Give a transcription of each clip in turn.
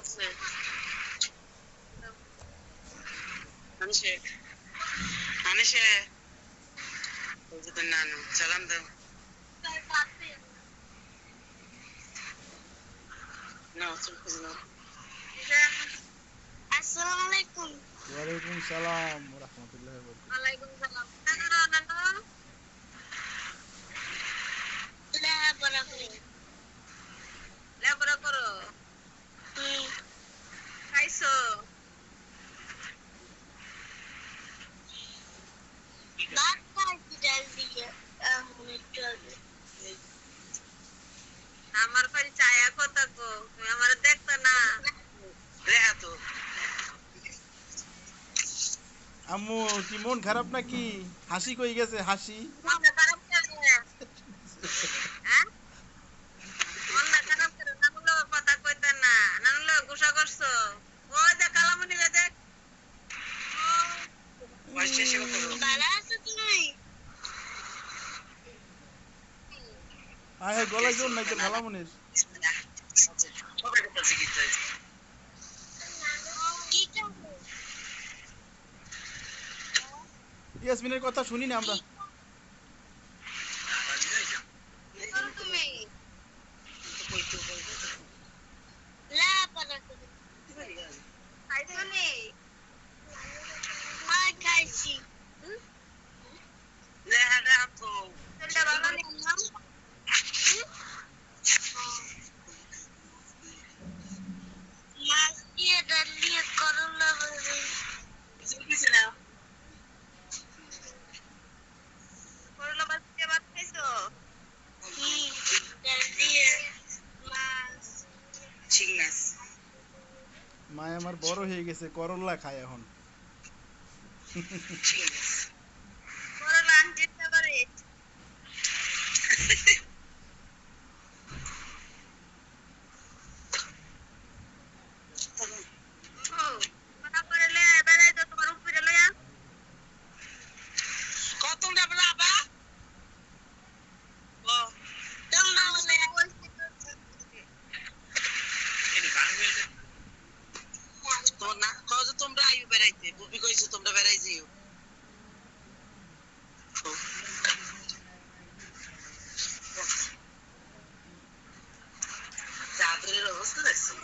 আছে আনিশে আনিশে ওই যে নানু সালাম দাও না চুপ না আসসালামু আলাইকুম ওয়া আলাইকুম সালাম ওয়া রাহমাতুল্লাহি ওয়া বারাকাতুহু ওয়ালাইকুম সালাম নানু লেবরা করো খাইছো ভাত খাইছি ডাল দিয়ে আমার কাছে চায়া কথা গো তুমি আমার দেখতে না দেখা তো আম্মু কি মন খারাপ নাকি হাসি কই গেছে হাসি মন খারাপ করে হ্যাঁ মন খারাপ করে নানু লোক কথা কইতা না নানু লোক গুসা করছো ওই দেখ কালামনি দেখ ওয়াইছে সে করো ভালো আছো তুমি আয় গলায় জোর নাই তো খালামনির সবাই কথা কি চাই কি চাও ইয়াসমিনের কথা শুনি না আমরা তুমি লা পারা করে খাইছো নি মাই খাইছি লে হাডা তো তেলটা ভালো নি না মাছ দিয়ে ডাল দিয়ে করলা ভাজি কিছু না করলা ভাজি দিয়ে ভাত খাইছো ডাল দিয়ে মাছ চিংড়ি মাছ মায় আমার বড় হয়ে গেছে করলা খায় এখন করলা আনতে পারে তোমরা বেড়াই যাও চাদরের অবস্থা দেখছো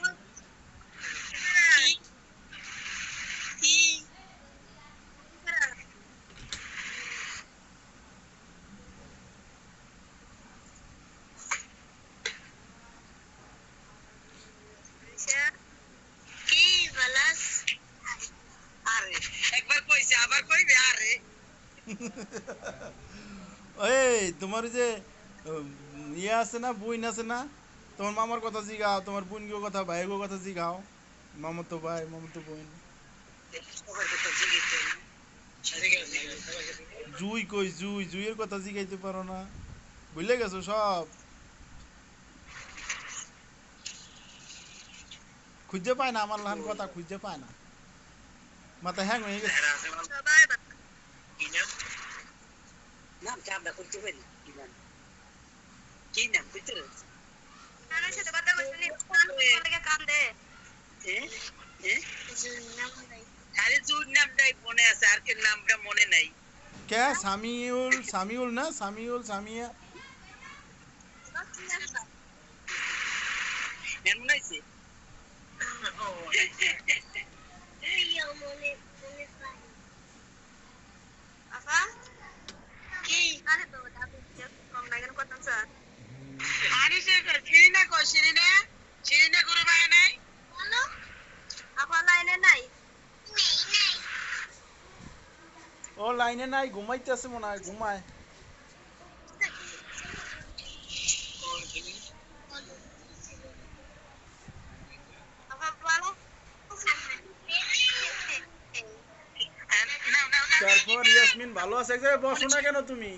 একবার কইছে আবার কইবে আরে এই তোমার যে ইয়ে আছে না বোন আছে না তোমার মামার কথা জিগাও তোমার বোনগো কথা ভাইগো কথা জিগাও মামাতো ভাই মামাতো বোন জুই কই জুইয়ের কথা জিগাইতে পারো না ভুলে গেছো সব খুঁজে পায় না আমার লাহান কথা খুঁজে পায় না মাথা হ্যাং হয়ে গেছে নাম চাপটা করতে পারি কি নাম বুঝতে আরে জুর নামটাই মনে আছে আর কে নামটা মনে নাই কে সামিউল না সামিয়া মনে আছে আপা কি আরে তো দাদু কম লাগেন কত স্যার আরে সে শিরিনা করে ভাই নাই বলো আপা লাইনে নাই ও লাইনে নাই ঘুমাইতেছে মনে হয় ঘুমায় তারপর ইয়াসমিন ভালো আছে এক জায়গায় বসো না কেন তুমি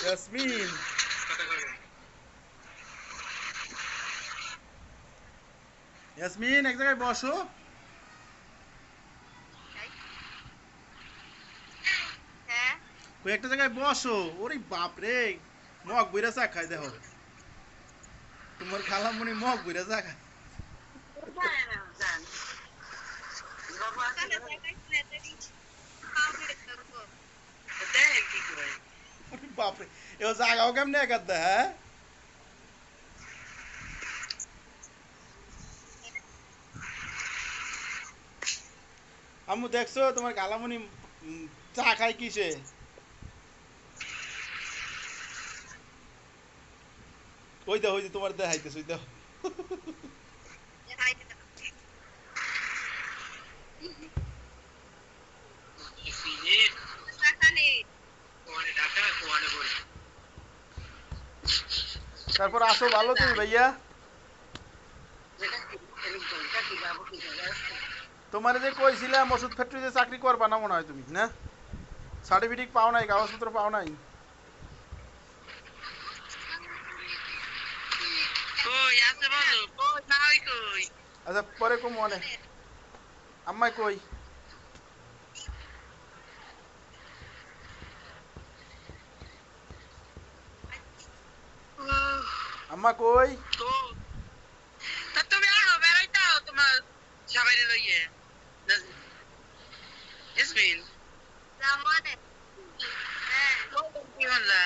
ইয়াসমিন ইয়াসমিন এক জায়গায় বসো হ্যাঁ কই একটা জায়গায় বসো ওরে বাপ রে মগ বইরা চা খাই দেখো তোমার খালামুনি মগ বইরা চা খায় বাপরে এও জাগাও কেমনে একাত দেয় হ্যাঁ আম্মু দেখছো তোমার খালামুনি চা খায় কিসে ওই দাও ওই যে তোমার দেখাইতেছে ওই দাও তারপর আসো ভালো তুমি ভাইয়া তোমার যে কইছিলাম ওষুধ ফ্যাক্টরিতে চাকরি করবা না মনে হয় তুমি না সার্টিফিকেট পাও নাই কাগজপত্র পাও নাই আচ্ছা পরে কম মনে আম্মাই কই আম্মা কই তুমি আরো বেড়াইতাও তোমার সবাই লইয়ে ইসমিন কি বললা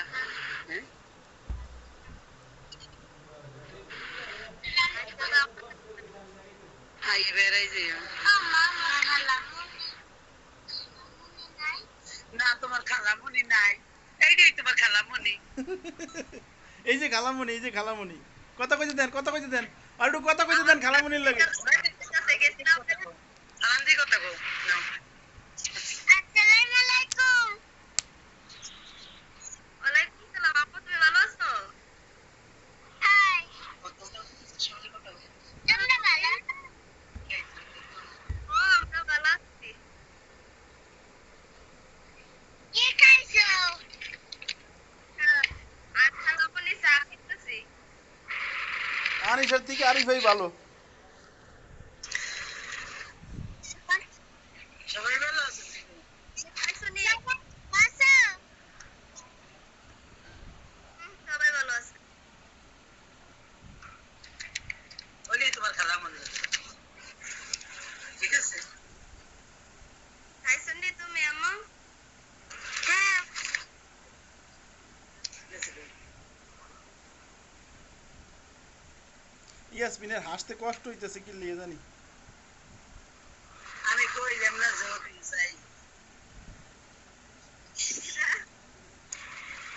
হাই বেড়াই যে না তোমার খালামুনি নাই এইটাই তোমার খালামুনি এই যে খালামুনি কথা কইতে দেন আর একটু কথা কইতে দেন খালামুনির লাগে আনন্দি কথা কও নাও আসসালামু আলাইকুম ওয়ালাইকুম সালাম আপু তুমি ভালো আছো হাই তোমরা ভালো ও আমরা ভালো আছি কি খাইছো আর খালামুনি চা খাইতেছি আনিসের থেকে আরিফ ভাই ভালো সবাই ভালো আছে খাইছো নি সবাই ভালো আছে ওই তোমার খালামুনি ঠিক আছে খাইছো নি তুমি আম্মু হ্যাঁ ইয়াসমিনের হাসতে কষ্ট হইতেছে কি লিয়ে জানি আমি কইলাম না জোর চাই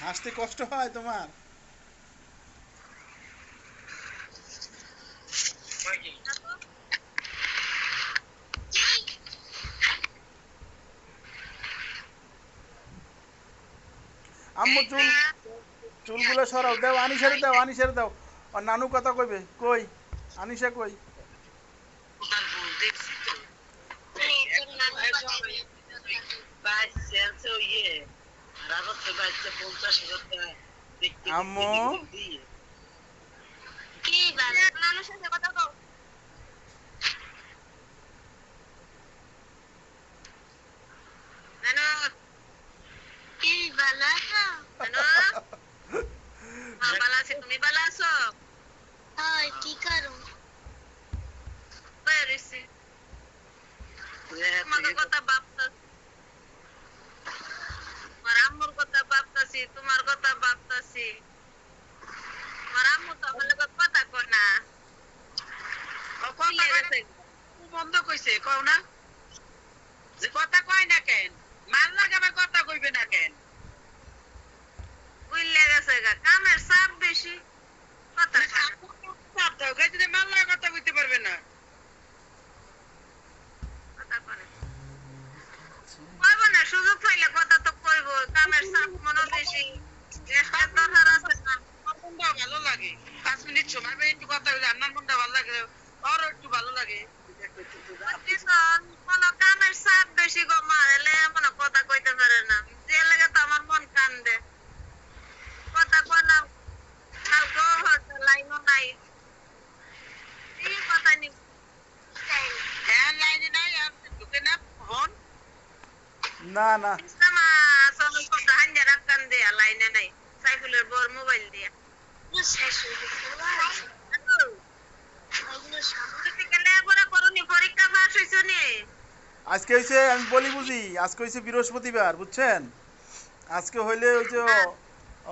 হাসতে কষ্ট হয় তোমার আম্মু চুলগুলো সরাও দাও আনিসের দাও আর নানু কথা কইবে কই আনিসা কই আম্মু কি ভালো নানুর সাথে কথা কও নানু কি ভালো আছো নানু ভালো আছি তুমি ভালো আছো হয় কি করো বাইরেছি তোমার কথা ভাবতাছি আমার আম্মুর কথা ভাবতাছি তোমার কথা ভাবতাছি আমার আম্মু তো আমার লগে কথা কয় না বন্ধ কইছে কও না যে কথা কয় না কেন মাল লাগাবার কথা কইবে না কেন বুঝলে গেছে গা কামের চাপ বেশি কথা কয় না। যদি মাল লাগা কথা কইতে পারবে না কথা কয় না। কইবো না সুযোগ পাইলে কথা তো কইবো কামের চাপ মনে বেশি একটা দরকার আছে না মনটা ভালো লাগে 5 মিনিট সময় পেয়ে একটু কথা হইলে আপনার মনটা ভালো লাগে আর একটু ভালো লাগে কোনো কামের চাপ বেশি গো মারলে মনে কথা কইতে পারে না যে লাগে তো আমার মন কান্দে কথা কয় না কালকে হয়তো লাইনও নাই এই কথা নি হ্যাঁ লাইনে নাই আর ঢুকে না ফোন না sama sama কথা হাঞ্জা রাখান দে লাইনে নাই সাইফুলের বর মোবাইল দিয়ে লেখাপড়া করুনি পরীক্ষা পাস হইছো নি আজকে হইছে আমি বলি বুঝি আজকে হইছে বৃহস্পতিবার বুঝছেন আজকে হইলে ওই যে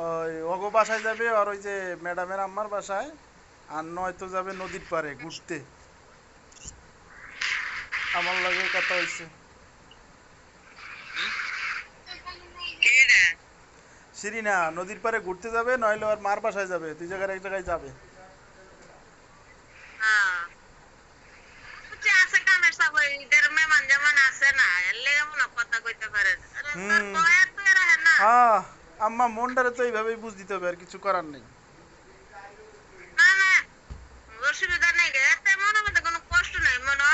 ওই অগো বাসায় যাবে আর ওই যে ম্যাডামের আম্মার বাসায় আর নয়তো যাবে নদীর পাড়ে ঘুরতে আমার লাগে কথা হইছে কে রে শিরিনা নদীর পাড়ে ঘুরতে যাবে নইলে আর মার বাসায় যাবে দুই জায়গায় এক জায়গায় যাবে হ্যাঁ বুঝছি আছে কামের সব ঈদের মেহমান যেমন আছে না এর লেগে মনে কথা কইতে পারে না। আরে তোর হুম। বয়ার তো এরা হ্যাঁ না হ্যাঁ আম্মা মনটারে তো এইভাবেই বুঝ দিতে হবে আর কিছু করার নেই না না অসুবিধা নেই গে এতে মনে মধ্যে কোনো কষ্ট নাই মনে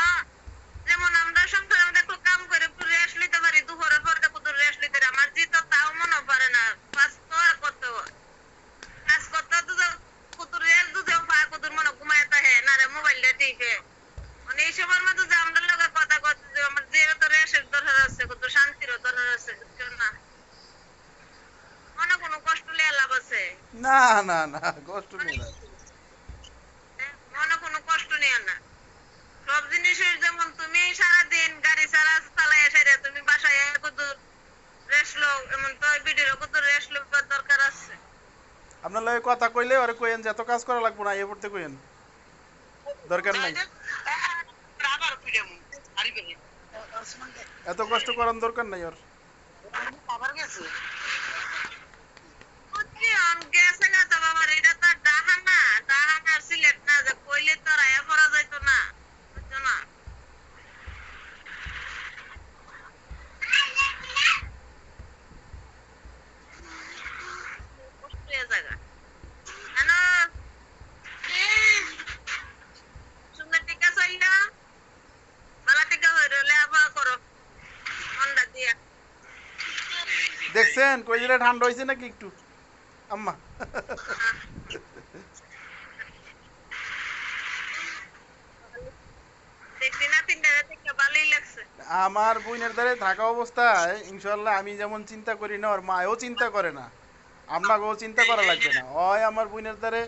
যেমন আমরা সংসারের মধ্যে একটু কাম করে একটু রেস্ট নিতে পারি দুপুরের পর একটু রেস্ট নিতে পারি আমার জি তো তাও মনে পারে না কাজ তো আর করতে হয় কাজ করতে তো কুতুর রেস্ট দুধে পা কুতুর মনে ঘুমায় থাকে না রে মোবাইলটা টিপে মানে এই সময়ের মধ্যে যে আমরা লোকে কথা করতে যে আমার যে তো রেস্টের দরকার আছে কত শান্তিরও দরকার আছে বুঝছো না মনে কোনো কষ্ট লিয়ে লাভ আছে না না না কষ্ট নেই না মনে কোনো কষ্ট নেই না সব জিনিসের যেমন তুমি সারাদিন গাড়ি চালাই এসে তুমি বাসায় কত রেস্ট লো এমন তো ভিডিওর কত রেস্ট লবার দরকার আছে আপনার লাগে কথা কইলে ওরে কইেন যে এত কাজ করা লাগবে না এ পড়তে কইেন দরকার নাই আবার পিড়ে মু আরি বেরে এত কষ্ট করার দরকার নাই ওর আবার গেছে বুঝছি গেছে না তো বাবার এটা তো ডাহানা সিলেট না যে কইলে তো রায়া পড়া যাইতো না বুঝছো না কষ্টের জায়গা হ্যালো সুন্দর টিকা চললো বালা টিকা হয়ে লেখাপড়া করো মনটা দিয়া দেখছেন কই দিলে ঠান্ডা হইছে নাকি একটু আম্মা দেখছি না তিনটা থেকে ভালোই লাগছে আমার বোনের দ্বারে থাকা অবস্থায় ইনশাআল্লাহ আমি যেমন চিন্তা করি না ওর মায়ও চিন্তা করে না আপনাকেও চিন্তা করা লাগবে না হয় আমার বোনের দ্বারে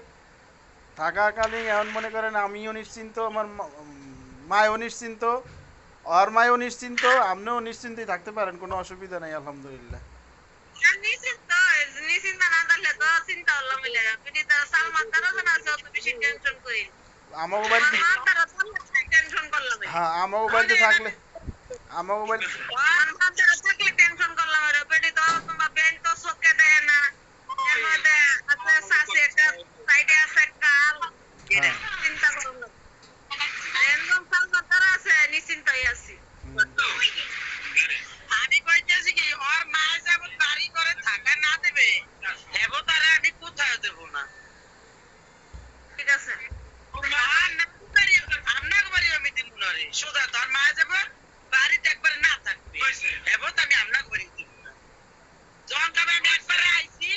থাকাকালীন এমন মনে করেন আমিও নিশ্চিন্ত আমার মায়ও নিশ্চিন্ত ওর মায়ও নিশ্চিন্ত আপনিও নিশ্চিন্তই থাকতে পারেন কোনো অসুবিধা নাই আলহামদুলিল্লাহ নিশ্চিন্তা না থাকলে তো চিন্তা হলো মিলে যাবে সালমান তারও জানা আছে অত বেশি টেনশন করি আমাকে বাড়িতে টেনশন করলাম হ্যাঁ আমাকে বাড়িতে থাকলে আমাকে বাড়িতে থাকলে টেনশন করলাম রে বেটি তো তোমার বেন তো চোখে দেয় না এর মধ্যে আছে শাসি একটা সাইডে আছে কাল চিন্তা করলাম একদম সালমান তারা আছে নিশ্চিন্তাই আছি আমি কইতেছি কি ওর মা যেমন বাড়ি করে থাকা না দেবে দেবো তারা আমি কোথাও দেবো না ঠিক আছে আপনাকে বাড়ি আমি দিব না রে সোজা তোর মা যাবো বাড়িতে একবার না থাকবে দেবো তো আমি আপনাকে বাড়ি দিব না যখন তবে আমি একবারে আইছি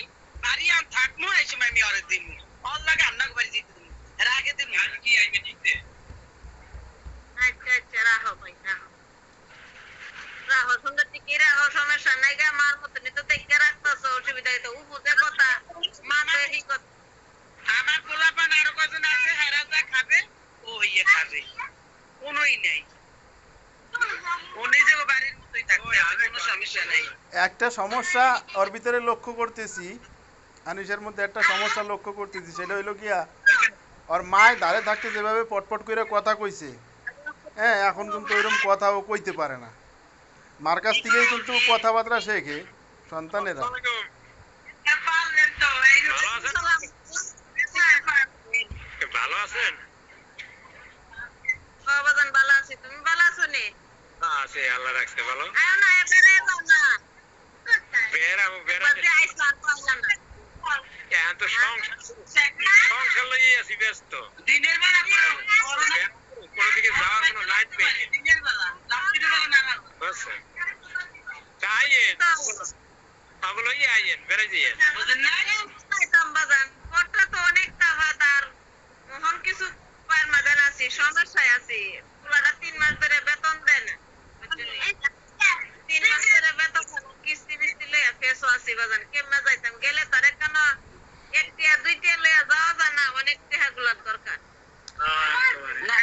বাড়ি আমি থাকবো এই সময় আমি ওরে দিব ওর লাগে আপনাকে বাড়ি দিতে দিব এর আগে দিব কি আইবে দিতে আচ্ছা আচ্ছা রাখো ভাই রাখো সুন্দর টিকি রাখো সমস্যা নাই গে আমার মতো নিতে দেখে রাখতেছো অসুবিধা তো বুঝে কথা মা তো এই কথা আমার পোলাপান আরো কজন আছে হেরা যা খাবে ও ইয়ে খাবে কোনোই নাই উনি যে বাড়ির মতোই থাকবে কোনো সমস্যা নাই একটা সমস্যা ওর ভিতরে লক্ষ্য করতেছি আনিসের মধ্যে একটা সমস্যা লক্ষ্য করতেছি সেটা হইলো গিয়া ওর মায় দাঁড়ে থাকতে যেভাবে পটপট করে কথা কইছে হ্যাঁ এখন কিন্তু ওইরকম কথাও কইতে পারে না মার কাছ থেকেই কিন্তু কথাবার্তা শেখে সন্তানেরা পারলেন তো এই ভালো আছেন বাবাজান ভালো আছি তুমি ভালো আছো নি আছে আল্লাহ রাখছে ভালো আয় না এবারে এলো না বেড়া বাজে আইস না পারলাম না এখন তো সংসার লইয়ে আছি ব্যস্ত দিনের বেলা কোনো দিকে যাওয়ার কোনো লাইট নেই দিনের বেলা রাত্রির বেলা না বুঝছেন আইয়েন পাগল হইয়ে আইয়েন বেড়ে যাইয়েন বুঝেন না আইতাম বাজান পড়তে তো অনেক টাকা তার মোহন কিছু পায়ের মাঝে আছি সমস্যায় আছি পুরাটা 3 মাস ধরে বেতন দেন 3 মাস ধরে বেতন কিস্তি বিস্তি লইয়া ফেস দেশও আছি বাজান কেমনে যাইতাম গেলে তারে কেন একটিয়া দুইটিয়া লইয়া যাওয়া যায় না অনেক টেহাগুলার দরকার না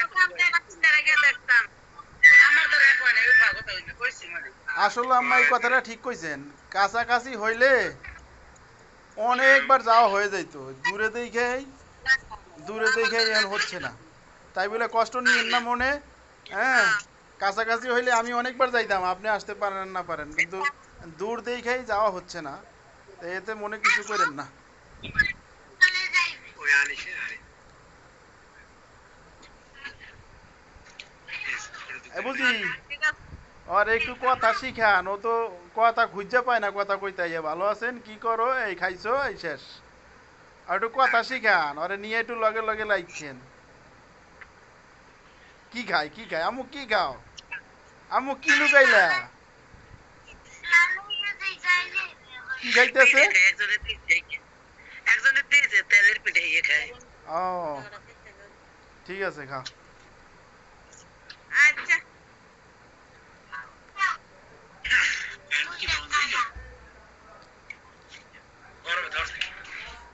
গিয়ে দেখতাম আমার তো রেপ হয় না ওই ভাগতা হইলে কইছি মানে আসলে আম্মা এই কথাটা ঠিক কইছেন, কাছাকাছি হইলে অনেকবার যাওয়া হয়ে যাইতো, দূরে দেখে এখন হচ্ছে না, তাই বলে কষ্ট নিয়েন না মনে। হ্যাঁ, কাছাকাছি হইলে আমি অনেকবার যাইতাম, আপনি আসতে পারেন না পারেন, কিন্তু দূর দেখেই যাওয়া হচ্ছে না, তো এতে মনে কিছু করেন না। ওই আনিসে আরে বুঝি ঠিক আছে আর একটু কথা শিখান, ও তো কথা খুঁজে পায় না, কথা কইতে ইয়ে ভালো আছেন কি করো এই খাইছো এই শেষ, আর একটু কথা শিখান, আরে নিয়ে একটু লগে লগে লাইছেন কি খায় আমু কি খাও, আমু কি লুকাইলা কি খাইতেছে? একজনের দিয়েছে তেলের পিঠে ইয়ে খায় ও ঠিক আছে খাও। আচ্ছা গরমে ধরছে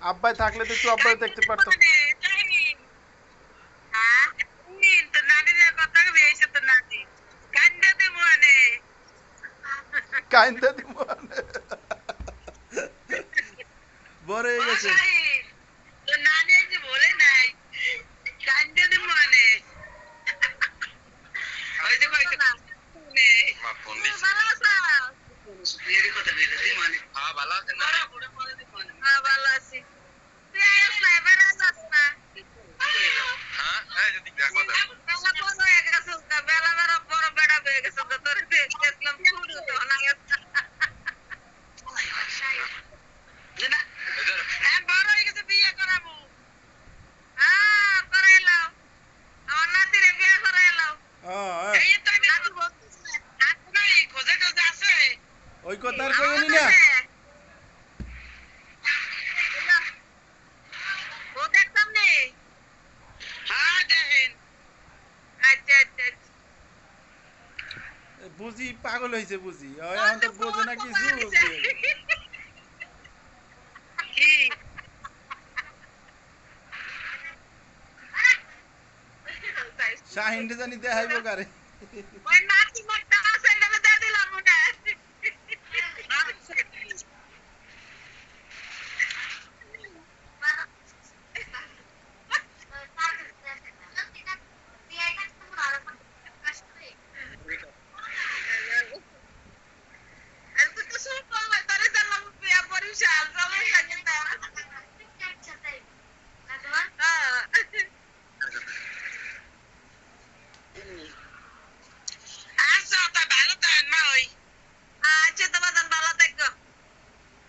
আব্বাই থাকলে তো একটু আব্বাই দেখতে পারতো। হ্যাঁ তো নানির কথা বেশি তো নানি কান্দা দে মনে কাইন্দা দিব বড় হয়ে গেছে। তো নানি যে বলে নাই কান্দা দে মনে ওই যে কইতে মনে মা ফোন দিছে ভালো আছো এর কথা বেশি দি মনে হ্যাঁ ভালো আছেন না বড় বড় বড় দি মনে হ্যাঁ ভালো আছি তুই আইস না এবার আস না হ্যাঁ এই যদি দেখো তো বেলা বড় হয়ে গেছে বেলা বড় বেড়া হয়ে গেছে তো তোর দেখলাম শুরু তো না না এদের হ্যাঁ বড় হয়ে গেছে বিয়ে করাবো হ্যাঁ করাইলাম আমার নাতিরে বিয়ে করাইলাম এই তো আমি নাতি বলতেছি না এই খোঁজে খোঁজে আছে ওই কথা আর কইনি না। ও দেখতাম নে হ্যাঁ দেখেন আচ্ছা আচ্ছা বুঝি পাগল হইছে বুঝি, ওই এখন তো বোঝে না কিছু। কি শাহিন জানি দেখাইবো কারে। ওই নাতি মোটা আছে এটা দিয়ে দিলাম মনে আর তুই তো শুন পাওয়া তারে দিলাম বিয়া পরিশাল চলে থাকে না আচ্ছা তা ভালো তাই না ওই আচ্ছা তো বাদান ভালো থাকো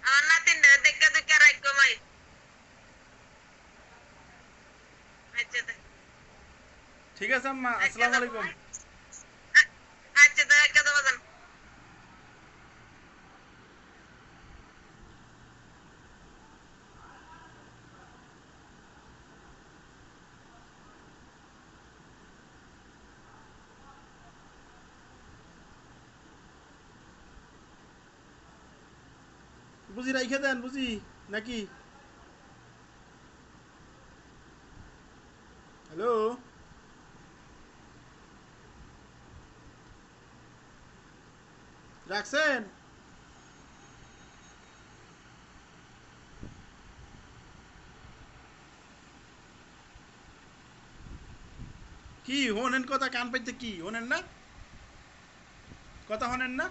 আমার নাতিন দেখে দেখে রাখো মাই আচ্ছা ঠিক আছে আম্মা, আসসালামু আলাইকুম। আচ্ছা তো একটা তো বাদান বুঝি রাইখে দেন বুঝি নাকি? হ্যালো রাখছেন? কি হোনেন কথা, কান পাইতে কি হোনেন না, কথা হোনেন না?